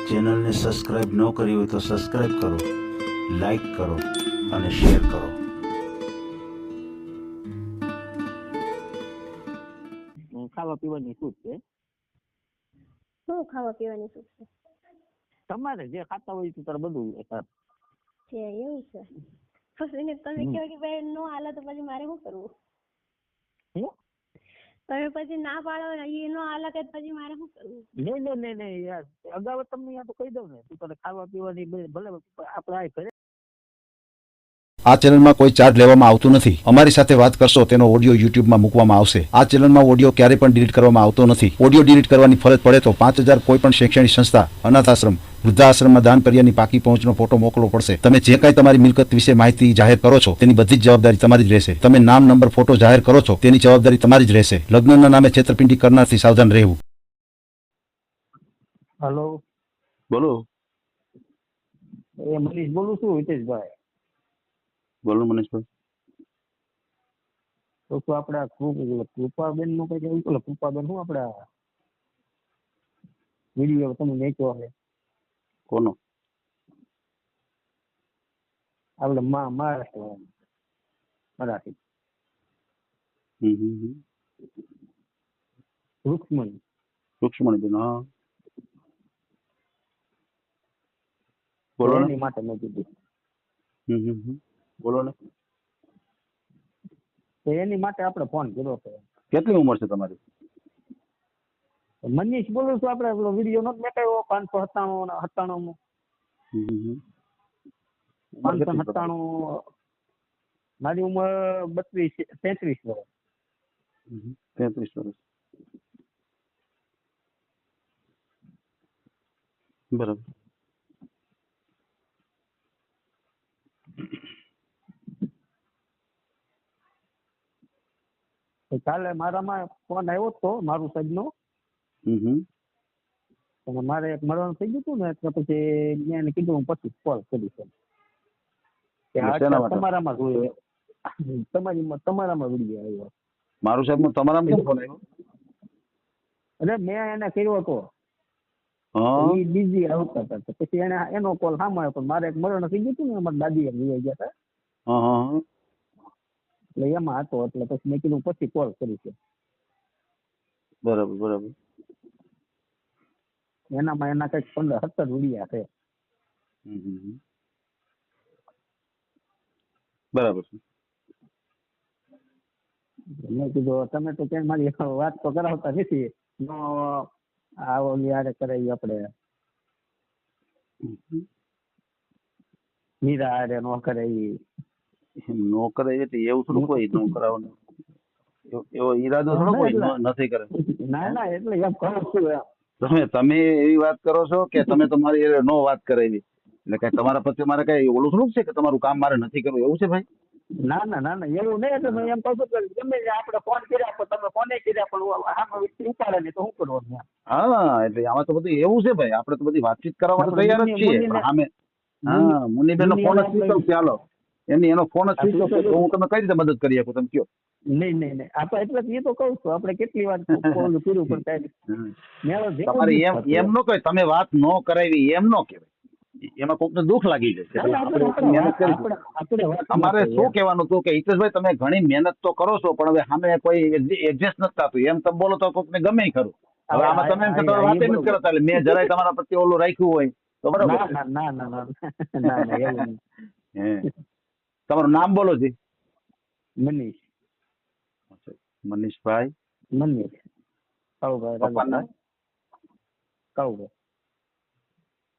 ચેનલને સબસ્ક્રાઇબ ન કરી હોય તો સબસ્ક્રાઇબ કરો, લાઈક કરો અને શેર કરો. ખાવા પીવાની છૂટ છે. શું ખાવા પીવાની છૂટ છે? તમારે જે ખાતા હોય તો તારે બધું છે એવું છે. પછી તમે કહો કે ભાઈ નો હાલે તો પછી મારે શું કરવું? તમે પછી ના પાડો ને એ નો હાલે કે પછી મારે શું કરવું? નહીં યાર, અગાઉ તમને યાર તો કહી દઉં ને, તું તારે ખાવા પીવાની ભલે આપણે આ ઘરે. આ ચેનલમાં કોઈ ચાર્જ લેવામાં આવતું નથી. અમારી સાથે વાત કરશો તેનો ઓડિયો યુટ્યુબમાં મૂકવામાં આવશે. આ ચેનલમાં ઓડિયો ક્યારેય પણ ડિલીટ કરવામાં આવતો નથી. ઓડિયો ડિલીટ કરવાની ફરજ પડે તો 5000 કોઈ પણ શૈક્ષણિક સંસ્થા, અનાથ આશ્રમ, વૃદ્ધાશ્રમમાં દાન કર્યાની પાકી પહોંચનો ફોટો મોકલવો પડશે. તમે જે કાંઈ તમારી મિલકત વિશે માહિતી જાહેર કરો છો તેની બધી જ જવાબદારી તમારી જ રહેશે. તમે નામ, નંબર, ફોટો જાહેર કરો છો તેની જવાબદારી તમારી જ રહેશે. લગ્નના નામે છેતરપિંડી કરનારથી સાવધાન રહેવું. હલો, બોલો એ મનીષ બોલું છું, હિતેશભાઈ. બોલો મનીષભાઈ. તો શું આપણે કૃપાબેન નું કઈ એવું બોલો, કૃપાબેન શું આપણે વિડીયો તમે મેચ્યો છે કોનો? આપણે મહારાષ્ટ્ર મરાઠી રૂક્ષ્મણીબેન. હા બોલો ને. એની માટે મેં કીધું. બોલો ને. તો એની માટે આપણે ફોન કર્યો છે. કેટલી ઉંમર છે તમારી? મનીષ બોલું છું. આપણે પેલો વિડીયો નતો મેકાયો 597 597. મારી ઉંમર 33 વર્ષ. 33 વર્ષ. બરાબર. કાલે મારામાં ફોન આવ્યો તો મારું સાહેબ નો. મારે એક મળવાનું થઈ ગયું હતું ને, એટલે પછી મેં એને કીધું હું પછી કોલ કરીશ. તમારામાં જોયો, તમારામાં વિડીયો આવ્યો. મારું સાહેબ નો તમારામાં ફોન આવ્યો? એટલે મેં એને કર્યો હતો, એ બીજી આવતા હતા. પછી એને એનો કોલ સામે આવ્યો. મારે એક મરણ થઈ ગયું હતું ને, અમારા દાદી લઈ ગયા હતા, એટલે એમાં હતો. એટલે પછી મેં કીધું પછી કોલ કરીશ. બરાબર. એનામાં એના કઈક 15-17 વિડીયા છે. બરાબર છે. મેં કીધું તમે તો ક્યાંય મારી વાત તો કરાવતા નથી. આવો યારે કરાવી આપણે મીરા આરે નો કરાવી. નો કરે એટલે એવું થોડું કોઈ નો કરાવવાનું, એવો ઈરાદો થોડો કોઈ નથી કરે. ના એટલે એમ કહું છું. તમે એવી વાત કરો છો કે તમે તમારી નો વાત કરાવી, એટલે કઈ તમારા પ્રત્યે મારે કઈ ઓલું થોડું છે કે તમારું કામ મારે નથી કરવું, એવું છે ભાઈ? ના એવું નહીં. એટલે હું એમ કહું છું કે ગમે આપણે ફોન કર્યા પણ તમે ફોને કર્યા પણ આમાં વ્યક્તિ ઉપાડે નહીં તો શું કરવાનું? હા, એટલે આમાં તો બધું એવું છે ભાઈ, આપણે તો બધી વાતચીત કરવા માટે તૈયાર જ છીએ. સામે મુન્નીબેન નો ફોન જ સ્વિચ ઓફ. ચાલો એનો ફોન જ સ્વિચ ઓફ, તો હું તમે કઈ રીતે મદદ કરી શકું, તમે કયો? નહીં આપણે એટલે એ તો કહું છું. આપણે કેટલી વાર પૂરું પણ તમારે એમ નો કહે તમે વાત નો કરાવી, એમ નો કહેવાય. એમાં કોકને દુઃખ લાગી જાય. અમારે શું કહેવાનું હતું કે હિતેશભાઈ તમે ઘણી મહેનત તો કરો છો, પણ હવે સામે કોઈ એડજસ્ટ નથી થતું. એમ તમે બોલો તો કોકને ગમે ખરું. હવે આમાં તમે એમ કે તમે વાત નથી કરતા, એટલે મેં જરાય તમારા પ્રત્યે ઓલું રાખ્યું હોય તો બરાબર. તમારું નામ બોલો જી. મનીષ. મનીષભાઈ. મનીષ કાળુભાઈ.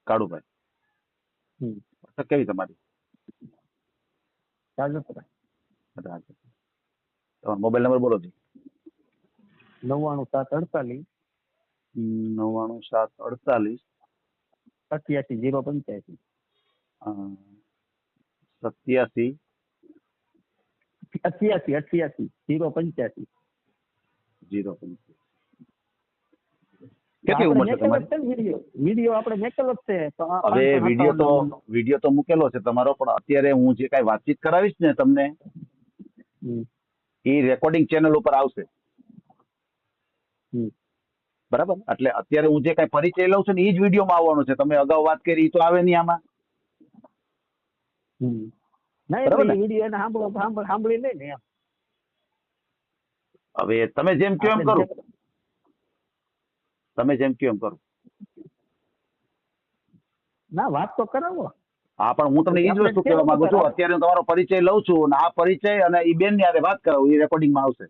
કાળુભાઈ. કેવી તમારી? તમારો મોબાઈલ નંબર બોલો જી. 99 748 88 085 કેટલી ઉંમર છે તમારી? વિડીયો આપણે મેકેલો જ છે. હવે વિડીયો તો મૂકેલો છે તમારો, પણ અત્યારે હું જે કઈ વાતચીત કરાવીશ ને તમને, એ રેકોર્ડિંગ ચેનલ ઉપર આવશે. બરાબર, એટલે અત્યારે હું જે કઈ પરિચય લઉં છું ને એ જ વિડીયોમાં આવવાનો છે. તમે અગાઉ વાત કરી એ તો આવે નહીં આમાં. ના બરાબર એટલે ને? એ વિડીયો એને સાંભળી લે ને એમ. હવે તમે જેમ કહો એમ આપણે કરું. જે- તમે જેમ કહો એમ કરું. ના વાત તો કરાવો. હા, પણ હું તમને એ જ આપણે વસ્તુ કેવું કહેવા માંગુ છું. કરાવો? અત્યારે હું તમારો પરિચય લઉં છું અને આ પરિચય અને એ બેન ની હારે વાત કરાવું એ રેકોર્ડિંગમાં આવશે.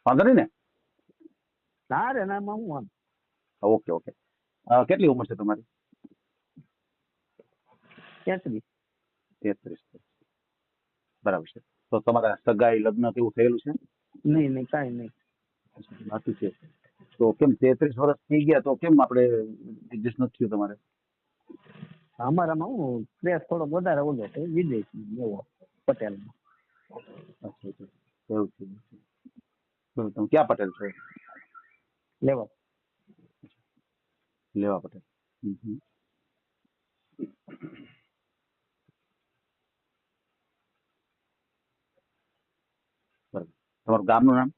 વાંધો નહીં ને? ના રે ના એમાં હું આમ ઓકે ઓકે. કેટલી ઉંમર છે તમારી? 33. 33. બરાબર છે. તો તમારા સગાઈ લગ્ન કેવું થયેલું છે? નહીં કાંઈ નહીં. બાકી છે. તો કેમ 33 વર્ષ થઈ ગયા તો કેમ આપણે એડજસ્ટ નથી થયું તમારે? અમારામાં હું ક્રેશ થોડો વધારે ઓલો છે વિદેશી એવો પટેલમાં. અચ્છા અચ્છા. એવું છે. બરાબર. તમે ક્યાં પટેલ છો? લેવા લેવા પટેલ. હમ. બરાબર. તમારું ગામનું નામ?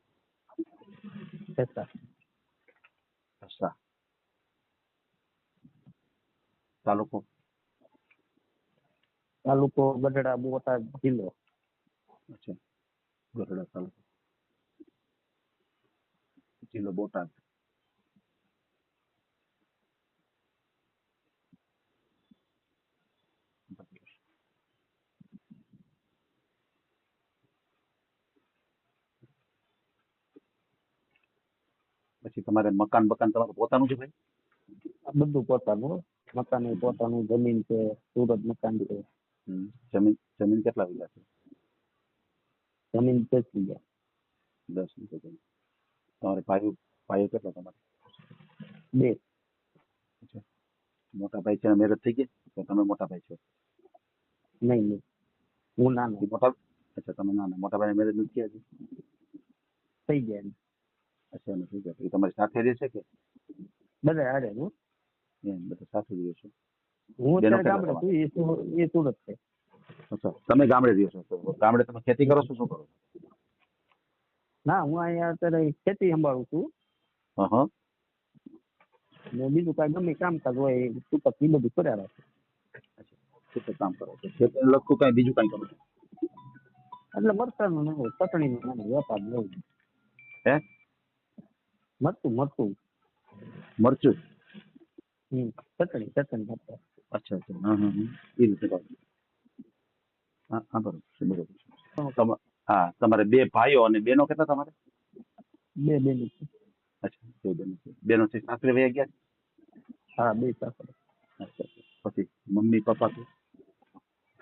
જતા અચ્છા. તાલુકો? તાલુકો ગઢડા બોટાદ જિલ્લો. અચ્છા. ગઢડા તાલુકો. જિલ્લો બોટાદ. પછી તમારે મકાન તમારું પોતાનું છે ભાઈ? આ બધું પોતાનું મકાન પોતાનું જમીન છે સુરત મકાન છે. જમીન કેટલા વીઘા છે? જમીન 10 વીઘા. 10 વીઘા જમીન. તમારે ભાઈઓ કેટલા તમારે? 2. મોટા ભાઈ છે મેરેજ થઈ ગયા તો તમે મોટા ભાઈ છો? નહીં હું નાનો મોટા. અચ્છા, તમે નાના. મોટા ભાઈ મેરેજ નથી થયા હજી? થઈ ગયા એમ. અચ્છા, એમ થઈ ગયા. એ તમારી સાથે રહેશે કે? બધા હારે હું બધા સાથે જ રહેશો? હું બેનો અત્યારે કેટલા ગામડે છું એ સુરત છે. અચ્છા, તમે ગામડે રહ્યો છો? તો ગામડે તમે ખેતી કરો છો? શું કરો છો? ના હું અહીંયા અત્યારે ખેતી સંભાળું છું હા. ને બીજું કાંઈ ગમે કામકાજ હોય એ છૂટક એ બધું કર્યા રાખે. શું કામ કરો છો? ખેતી લગતું કઈ બીજું કઈ કરો છો? એટલે મરચાંનું ને ચટણીનું નાનો વેપાર લઉં. હે? મરચું મરચું? ચટણી વેપાર. અચ્છા. હા. એ રીતે કરો. હા બરોબર છે. હા, તમારે 2 ભાઈઓ અને બેનો કેટલા તમારે? 2 બેન છે. અચ્છા, 2 બેનો છે. બેનો છે સાસરે વયા ગયા? હા 2 સાસરે. અચ્છા. પછી મમ્મી પપ્પા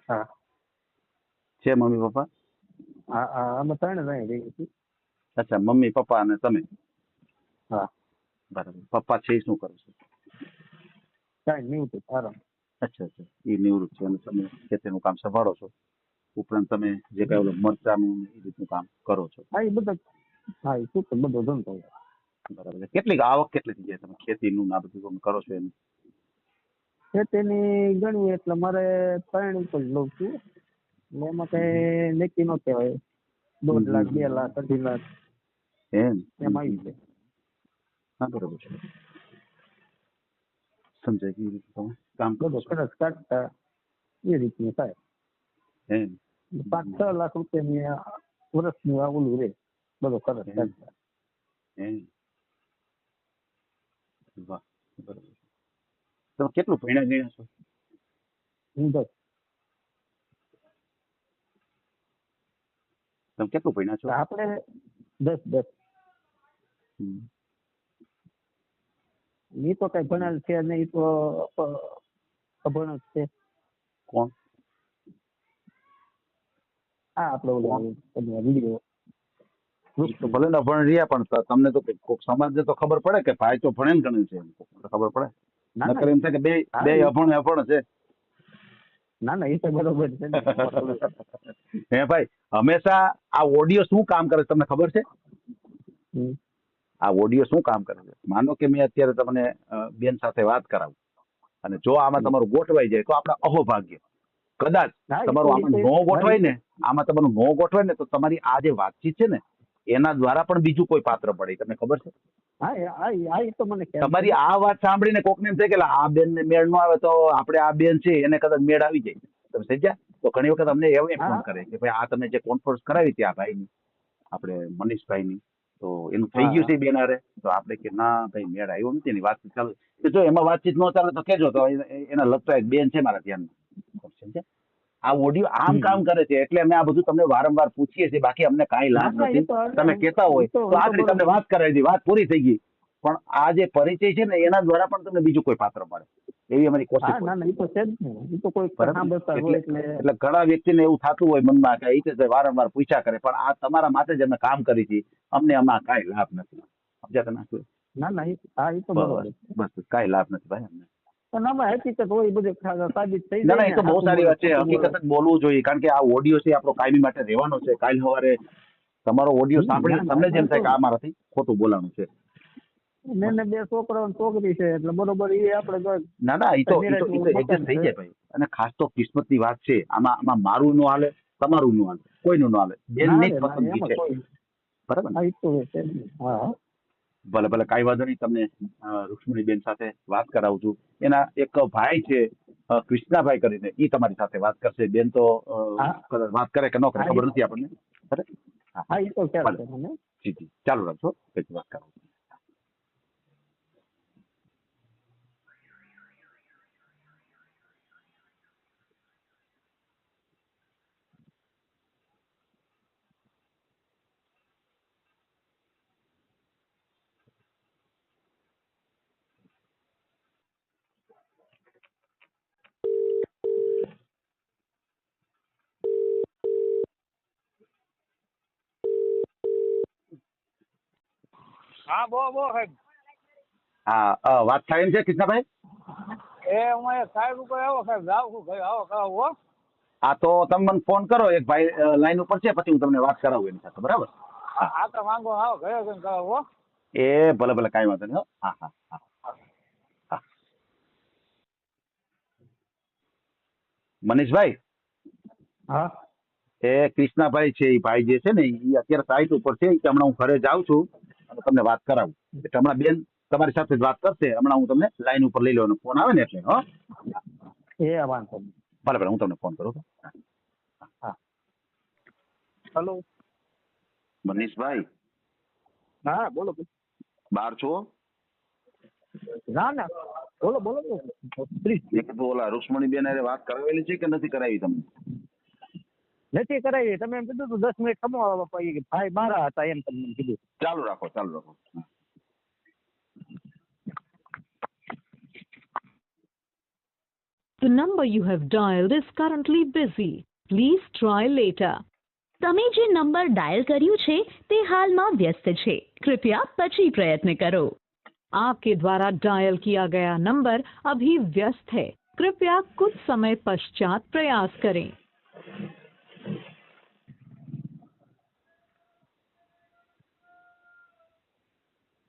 હા છે? Mummy papa? અમે 3 જણા રહીએ છીએ. અચ્છા, મમ્મી પપ્પા અને તમે? હા. બરાબર. પપ્પા છે એ શું કરે છે? કાંઈ નહીં તો આરામ. અચ્છા. એ નિવૃત્ત છે અને તમે ખેતીનું કામ સંભાળો છો. ઉપરાંત તમે જે કઈ ઓલું મરચાનું એ રીતનું કામ કરો છો. હા એ બધા હા એ શું બધો ધંધો. બરાબર. કેટલી આવક કેટલી થઈ જાય તમે ખેતીનું આ બધું તમે કરો છો એનું? ખેતીની ગણવી એટલે મારે 3 ઉપર લઉં છું એટલે એમાં કઈ નક્કી ન કહેવાય. 1.5 લાખ 2 લાખ 2.5 લાખ એમ આવી જાય. હા બરોબર છે. સમજાય કેવી રીતે તમે કામ કરો બધો છો? ખર્ચ કાઢતા એ રીતનું થાય. એમ 5-6 લાખ રૂપિયાની વર્ષનું આ ઓલું રહે બધો ખર્ચ કાઢતા. એમ. વાહ, બરોબર છે. તમે કેટલું ભણ્યા ગણ્યા છો? હું 10. તમે કેટલું ભણ્યા છો? આપણે 10. એ તો કઈ ભણેલ છે નહીં, એ તો અભણ જ છે. કોણ? આપણે ઓલો વિડીયો તો ભલે ને અભણ રહ્યા પણ તમને તો કોઈક સમાજને તો ખબર પડે કે ભાઈ તો ભણેલ ગણ્યું છે. ખબર પડે. નકર એમ થાય કે બે અભણ છે. ના એ તો બરોબર છે ને. હે ભાઈ, હંમેશા આ ઓડિયો શું કામ કરે તમને ખબર છે? આ ઓડિયો શું કામ કરે છે? માનો કે મેં અત્યારે તમને બેન સાથે વાત કરાવું અને જો આમાં તમારું ગોઠવાઈ જાય તો આપણે અહોભાગ્ય. કદાચ તમારું આમાં નો ગોઠવાય ને તો તમારી આ જે વાતચીત છે ને એના દ્વારા પણ બીજું કોઈ પાત્ર પડે તમને ખબર છે? એ તો મને ખ્યાલ તમારી આ વાત સાંભળીને કોકને એમ થાય કે આ બેન ને મેળ ન આવે તો આપણે આ બેન છે એને કદાચ મેળ આવી જાય. તમે સમજ્યા? તો ઘણી વખત અમને એવો ફોન હા. કરે કે ભાઈ આ તમે જે કોન્ફરન્સ કરાવી હતી આ ભાઈની આપણે મનીષભાઈની તો એનું થઈ હા, ગયું છે બેન હારે. તો આપણે કે ના ભાઈ મેળ આવ્યો નથી એની વાતચીત ચાલુ. તો જો એમાં વાતચીત ન ચાલે તો કેજો તો એના લગતા એક બેન છે મારા ધ્યાનમાં. સમજ્યા? આ ઓડિયો આમ હમ. કામ કરે છે એટલે અમે આ બધું તમને વારંવાર પૂછીએ છીએ. બાકી અમને કાંઈ લાભ ના, નથી. એ તો તમે કહેતા હોય એ તો તો આખરી તમને બરોબર. વાત કરાવી દીધી, વાત પૂરી થઈ ગઈ. પણ આ જે પરિચય છે ને એના દ્વારા પણ તમને બીજું કોઈ પાત્ર મળે એવી અમારી કોશિશ હા, ના હોય. ના, એ તો છે જ ને. એ તો કોઈ બરાબર ને? સાંભળતા એટલે હોય એટલે એટલે ઘણા વ્યક્તિને એવું થતું હોય મનમાં કે એ રીતે વારંવાર પૂછ્યા કરે પણ આ તમારા માટે જ અમે કામ કરી છે. અમને આમાં કાંઈ લાભ નથી. સમજ્યા તમે? ના ના એ તો બરોબર બસ છે. બસ કાંઈ લાભ નથી ભાઈ અમને. પણ આમાં હકીકત હોય બધે સાબિત થઈ ના જાય ના, ને. એ તો બહુ સાચું સારી બોલો, વાત છે. ખોટું બોલો. હકીકત જ બોલવું જોઈએ કારણ કે આ ઓડિયો છે આપણો કાયમી માટે રહેવાનો છે. કાલ સવારે તમારો ઓડિયો સાંભળીને ના, તમને ના, જેમ થાય કે તો આ મારાથી ખોટું બોલાનું છે. એને 2 છોકરાઓ ને છોકરી છે એટલે બરોબર એ આપણે તો ના ના, એ તો નિરાંત એડજસ્ટ મકાન થઈ છે. જાય ભાઈ. અને ખાસ તો કિસ્મતની વાત છે. આમાં મારું ન હાલે, તમારું ન હાલે, કોઈનું ન હાલે. બેનની જ ના પસંદગી એમાં છે. કોઈ બરાબર ને? એ તો છે જ ને. હા. ભલે ભલે કાંઈ વાંધો નહીં. તમને રૂક્ષ્મણીબેન સાથે વાત કરાવું છું. એના એક ભાઈ છે કૃષ્ણાભાઈ કરીને, એ તમારી સાથે વાત કરશે. બેન તો હા કદાચ વાત કરે કે ન કરે હા ખબર નથી આપણને. બરાબર? હા હા, એ તો ખ્યાલ ભલે. છે મને. જી જી, ચાલુ રાખજો. પછી વાત કરાવું. હા બો સાહેબ. હા વાત થાય એમ છે કૃષ્ણાભાઈ? હું એ સાહેબ ઉપર આવો સાહેબ, જાઉં છું ભાઈ, આવો કરાવો. હા તો તમે મને ફોન કરો. એક ભાઈ લાઈન ઉપર છે, પછી હું તમને વાત કરાવું એની સાથે. બરાબર? હા આ તો માંગો આવો ઘરે જઈને કરાવો. એ ભલે ભલે, કાંઈ વાંધો નહીં. હો. હા હા હા હા. મનીષભાઈ, હા એ કૃષ્ણાભાઈ છે, એ ભાઈ જે છે ને એ અત્યારે સાઇટ ઉપર છે. કે હમણાં હું ઘરે જાઉં છું અને તમને વાત કરાવું. એટલે હમણાં બેન તમારી સાથે જ વાત કરશે. હમણાં હું તમને લાઈન ઉપર લઈ લેવાનો ફોન આવે ને એટલે. હો એ વાંધો નહીં. ભલે ભલે, હું તમને ફોન કરું. હા. હલો. મનીષભાઈ, હા બોલો. બહાર છો? ના ના, બોલો બોલો. મેં કીધું ઓલા રૂક્ષ્મણીબેન હારે વાત કરાવેલી છે કે નથી કરાવી તમને? નથી કરાવી. તમે એમ કીધું તું 10 મિનિટ ખમો ભાઈ મારા હતા એમ તમને કીધું. ચાલુ રાખો, ચાલુ રાખો. The number you have dialed is currently busy. Please try later. તમે જે નંબર ડાયલ કર્યું છે તે હાલમાં વ્યસ્ત છે. कृपया પછી પ્રયત્ન करो. आपके द्वारा डायल किया गया नंबर अभी व्यस्त है. कृपया कुछ समय पश्चात प्रयास करें.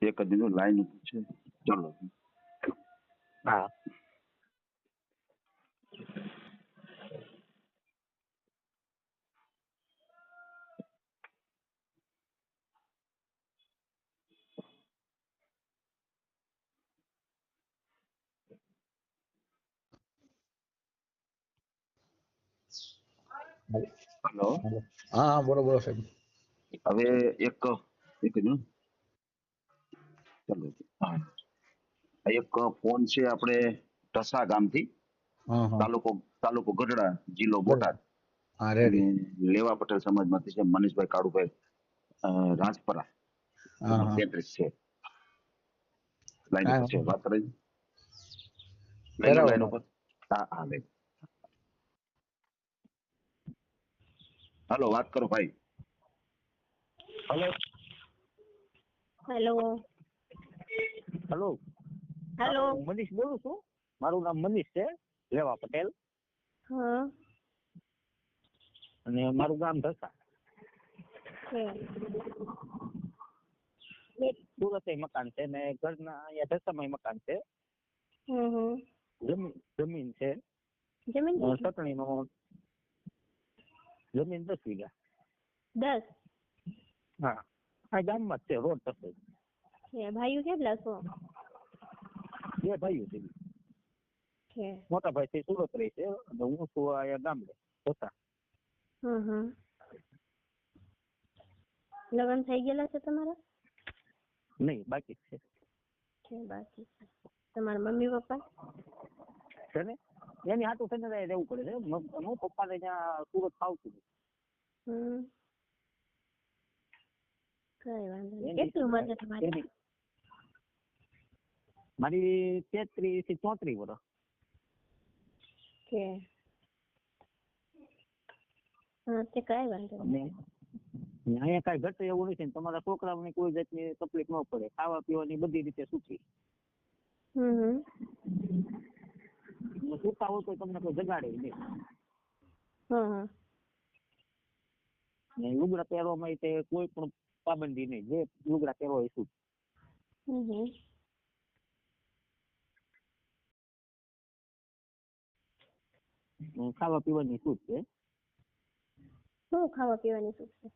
એક જ મિનિટ, લાઈન ઉપર છે. ચાલો. હા. હેલો. હા બોલો બોલો સાહેબ. હવે એક એક મિનિટ. ચાલો. હા. એક ફોન છે આપણે ઢસા ગામથી, હા હા તાલુકો ગઢડા, જિલ્લો બોટાદ. હા અને રેડી. લેવા પટેલ સમાજમાંથી છે મનીષભાઈ કાળુભાઈ રાજપરા. હા ઉંમર હા 33 છે. લાઈન ઉપર છે. કાંઈ વાત કરી લઈ લો કરાવો લાઈન વાત. ઉપર. હા હા લઈ. હાલો, વાત કરો ભાઈ. હલો. હેલો. હલો. હેલો. હું મનીષ બોલું છું. મારું નામ મનીષ છે, લેવા પટેલ. હા અને મારું ગામ ઢસા. છે. સુરત મકાન છે ને ઘરના અહીંયા ઢસામાં મકાન છે. જમીન છે. જમીન ચટણીનો જમીન 10 વીઘા. 10. હા. આ ગામમાં જ છે, રોડ પાસે છે ભાઈઓ કેટલા છો? 2 ભાઈઓ છે. છે મોટા ભાઈ છે સુરત રહે છે અને હું છું અહીંયા ગામડે હતા. લગ્ન થઈ ગયેલા છે તમારા? નહીં, બાકી જ છે. છે બાકી છે. તમારા મમ્મી પપ્પા છે ને એની હાટું થઈને રહેવું પડે છે. હું પપ્પાને ત્યાં સુરત ફાવતું કઈ વાંધો નહીં. કેટલી ઉંમર છે તમારી? મારી 33 થી 34 વર્ષ છે. હા તે કઈ વાંધો નહીં. અને અહીંયા કાંઈ ઘટે એવું નથી ને તમારા છોકરાઓને કોઈ જાતની તકલીફ ન પડે, ખાવા પીવાની બધી રીતે સુખી. સુતા હોય તો તમને કોઈ જગાડે નહીં. ને લુગડા પહેરવામાં તે કોઈ પણ પાબંદી નહીં, જે લુગડા પહેરવા એ શું. ખાવા પીવાની છૂટ છે. શું ખાવા પીવાની શું છે?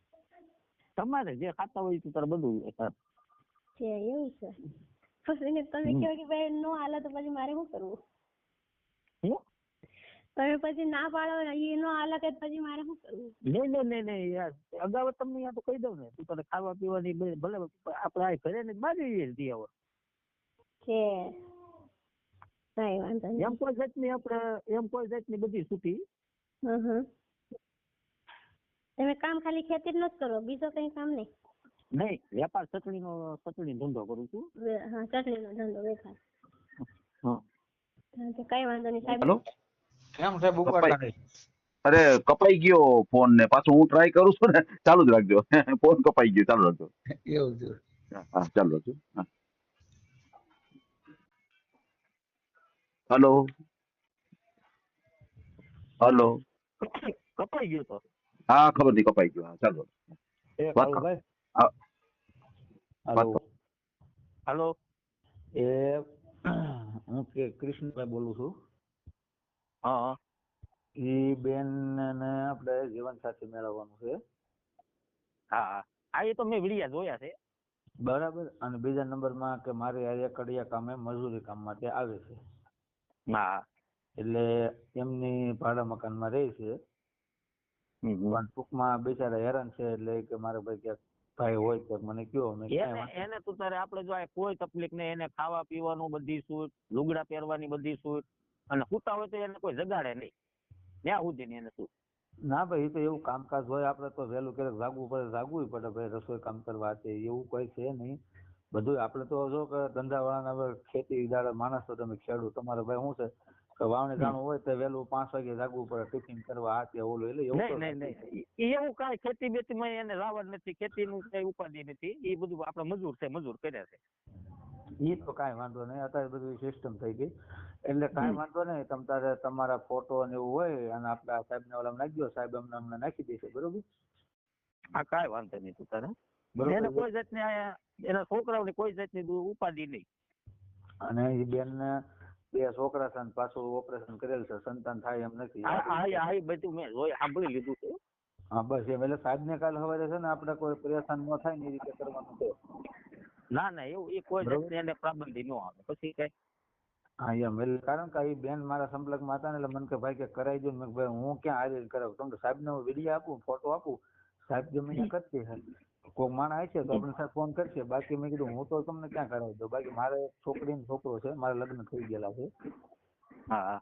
તમારે જે ખાતા હોય તો તારે બધું છે એવું છે. પછી તમે કહો કે ભાઈ નો હાલે તો પછી મારે શું કરવું? તમે પછી ના પાડો ને એ નો હાલે કે પછી મારે શું કરવું? નહીં યાર, અગાઉ તમને યાર તો કહી દઉં ને, તું તારે ખાવા પીવાની ભલે આપણે આ ઘરે ને બાજુ જઈ આવો છે. કઈ વાંધો નહીં. એમ કોઈ જાતની આપણે એમ કોઈ જાતની બધી છૂટી. તમે કામ ખાલી ખેતી જ નથી કરો, બીજો કઈ કામ નહીં? નહીં, વેપાર ચટણીનો ધંધો કરું છું. હા, ચટણીનો ધંધો વેપાર. હા કઈ વાંધો નહીં સાહેબ. હેલો, કેમ સાહેબ ઉપાડતા નહીં? અરે કપાઈ ગયો ફોન ને પાછું હું ટ્રાય કરું છું ને, ચાલુ જ રાખજો. ફોન કપાઈ ગયો, ચાલુ રાખજો. એવું છે. હા ચાલુ રાખજો. હા. હલો હલો, કપાઈ ગયો તો હા ખબર નહીં, કપાઈ ગયો. હા ચાલો. વાત કરો. હા, વાત કરો. હાલો. એ હું કૃષ્ણભાઈ બોલું છું. હા એ બેન ને આપણે જીવન સાથી મેળવવાનું છે. હા એ તો મેં વિડિયા જોયા છે. બરાબર. અને બીજા નંબરમાં કે મારે આ કડિયા કામે મજૂરી કામ માટે આવે છે. હા એટલે એમની ભાડા મકાનમાં રહે છે, પણ ટૂંકમાં બિચારા હેરાન છે. એટલે કે મારે ભાઈ ક્યાંક ભાઈ હોય તો મને કયો. એને તું તારે આપણે જો કોઈ તકલીફ નહીં, એને ખાવા પીવાનું બધી છૂટ, લુગડા પહેરવાની બધી છૂટ, અને સૂતા હોય તો એને કોઈ જગાડે નહીં ત્યાં સુધી ને એને શું. ના ભાઈ, એ તો એવું કામકાજ હોય, આપણે તો વહેલું ક્યારેક જાગવું પડે ભાઈ, રસોઈ કામ કરવા છે એવું કોઈ છે નહીં. બધું આપણે તો જો કે ધંધાવાળાના હવે ખેતી દાડા માણસ તો તમે ખેડૂત, તમારે ભાઈ શું છે કે વાવણી જાણવું હોય તો વહેલું 5 વાગે જાગવું પડે, ટિફિન કરવા આ તે ઓલું. એટલે એવું નહીં એવું કાંઈ ખેતી બેતીમાં એને રાવડ નથી, ખેતીનું કઈ ઉપાધિ નથી. એ બધું આપણે મજૂર છે, મજૂર કર્યા છે. એ તો કાંઈ વાંધો નહીં, અત્યારે બધી સિસ્ટમ થઈ ગઈ એટલે કાંઈ વાંધો નહીં. તમ તારે તમારા ફોટો ને એવું હોય અને આપડા સાહેબને ઓલા નાખી દો, સાહેબ અમને નાખી દેશે. બરોબર. હા કાંઈ વાંધો નહીં તું તારે. બરોબર. એને કોઈ જાતની એના છોકરાઓની કોઈ જાતની ઉપાધિ નહીં. અને એ બેન ને 2 છોકરા છે, પાછું ઓપરેશન કરેલ છે, સંતાન થાય એમ નથી. હા બધું મેં સાંભળી લીધું છે. હા બસ એમ. એટલે સાહેબ ને કાલ સવારે છે ને આપણે કોઈ પરેશાન ન થાય ને એ રીતે કરવાનું છે. ના એવું એ કોઈ જાતની એને પાબંદી ન આવે પછી કઈ. હા એમ. એટલે કારણ કે એ બેન મારા સંપર્કમાં હતા ને, એટલે મને કે ભાઈ કે કરાવી દો ને. મેં ભાઈ હું ક્યાં હાજર કરાવું, કેમ કે સાહેબ ને હું વિડીયો આપું, ફોટો આપું, સાહેબ ગમે ત્યાં કરશે. કોઈ માણસ આવે છે તો આપણે સાહેબ ફોન કરશે. બાકી મેં કીધું હું તો તમને ક્યાં કરાવી દઉં. બાકી મારે છોકરી ને છોકરો છે, મારા લગ્ન થઈ ગયેલા છે. હા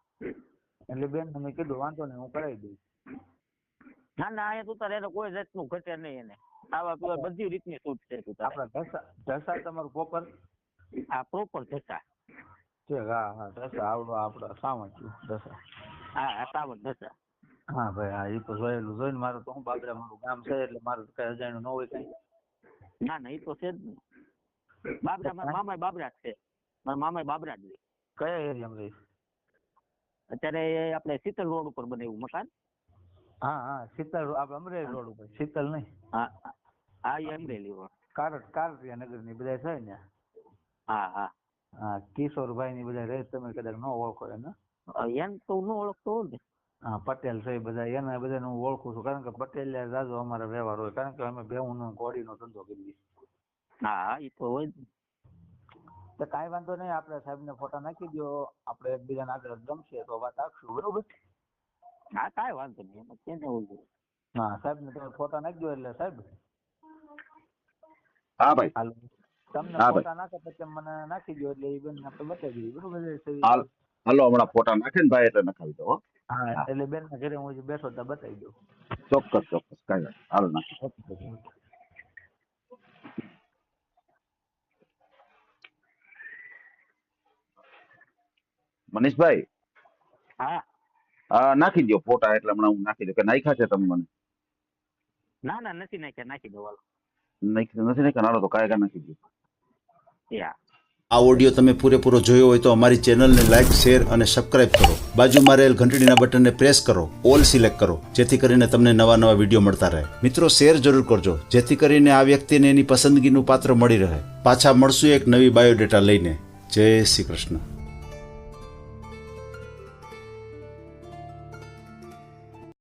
એટલે બેન મેં કીધું વાંધો નહીં, હું કરાવી દઈશ. ના અહીંયા તું તારે એને કોઈ જાતનું ઘટે નહીં. એને ખાવા પીવા બધી રીતની છૂટ છે. તું તારે આપડા ઢસા તમારું પ્રોપર આ પ્રોપર ધસા. છે. હા ઢસા આવડો આપડા સાવંતું ઢસા. હા સાવન ધસા. હા ભાઈ, હા એ તો જોયેલું જોઈને. મારું તો હું બાબરા મારું ગામ છે એટલે મારું કઈ અજાણ્યું ન હોય કઈ. ના એ તો છે જ નહીં. બાબરા મારા મામા બાબરા જ છે. મારા મામા બાબરા જ રહે. કયા એરિયામાં રહી? અત્યારે આપણે શીતલ રોડ ઉપર બનાવ્યું મકાન. હા શીતલ આપણે અમરેલી રોડ ઉપર. શીતલ નહીં. હા એ અમરેલી રોડ. કારટિયા નગર ની બધા છે ને. હા કિશોરભાઈ ની બધા રહે, તમે કદાચ ન ઓળખો એને. એમ તો ન ઓળખતો હોય ને. હા પટેલ છે એ બધા એના બધાને હું ઓળખું છું કારણ કે પટેલ રાજો અમારા વ્યવહાર હોય કારણ કે અમે ભેહુંનો ઘોડીનો ધંધો કરીએ. હા એ તો હોય જ. તો કાંઈ વાંધો નહીં, આપણે સાહેબને ફોટા નાખી દો, આપણે એકબીજાને આગળ ગમશે તો વાત આપશું, બરોબર? હા કાંઈ વાંધો નહીં, એમાં કેને ઓલું. હા સાહેબને તમે ફોટા નાખી દો એટલે સાહેબ હા ભાઈ. હાલો તમને હા ભાઈ. ફોટા નાખે પછી મને નાખી દો એટલે એ બેન આપણે બતાવી દઈએ, બરોબર છે? હાલો હમણાં ફોટા નાખે ને ભાઈ એટલે નખાવી દો હો. હા એટલે બેનના ઘરે હું જે બેઠો ત્યાં બતાવી દઉં. ચોક્કસ ચોક્કસ કાંઈ વાત. હાલો નાખી. મનીષભાઈ હા નાખી દો ફોટા એટલે હમણાં હું નાખી દો કે નાખ્યા છે તમે મને ના ના નથી નાખ્યા, નાખી દો હાલો. નથી નાખ્યા હાલો તો કાંઈ નાખી દો. યા આ ઓડિયો તમે પૂરેપૂરો જોયો હોય તો અમારી ચેનલને લાઇક, શેર અને સબસ્ક્રાઇબ કરો. બાજુમાં રહેલ ઘંટડીના બટનને પ્રેસ કરો, ઓલ સિલેક્ટ કરો, જેથી કરીને તમને નવા નવા વિડીયો મળતા રહે. મિત્રો શેર જરૂર કરજો, જેથી કરીને આ વ્યક્તિને એની પસંદગીનું પાત્ર મળી રહે. પાછા મળશું એક નવી બાયોડેટા લઈને. જય શ્રી કૃષ્ણ.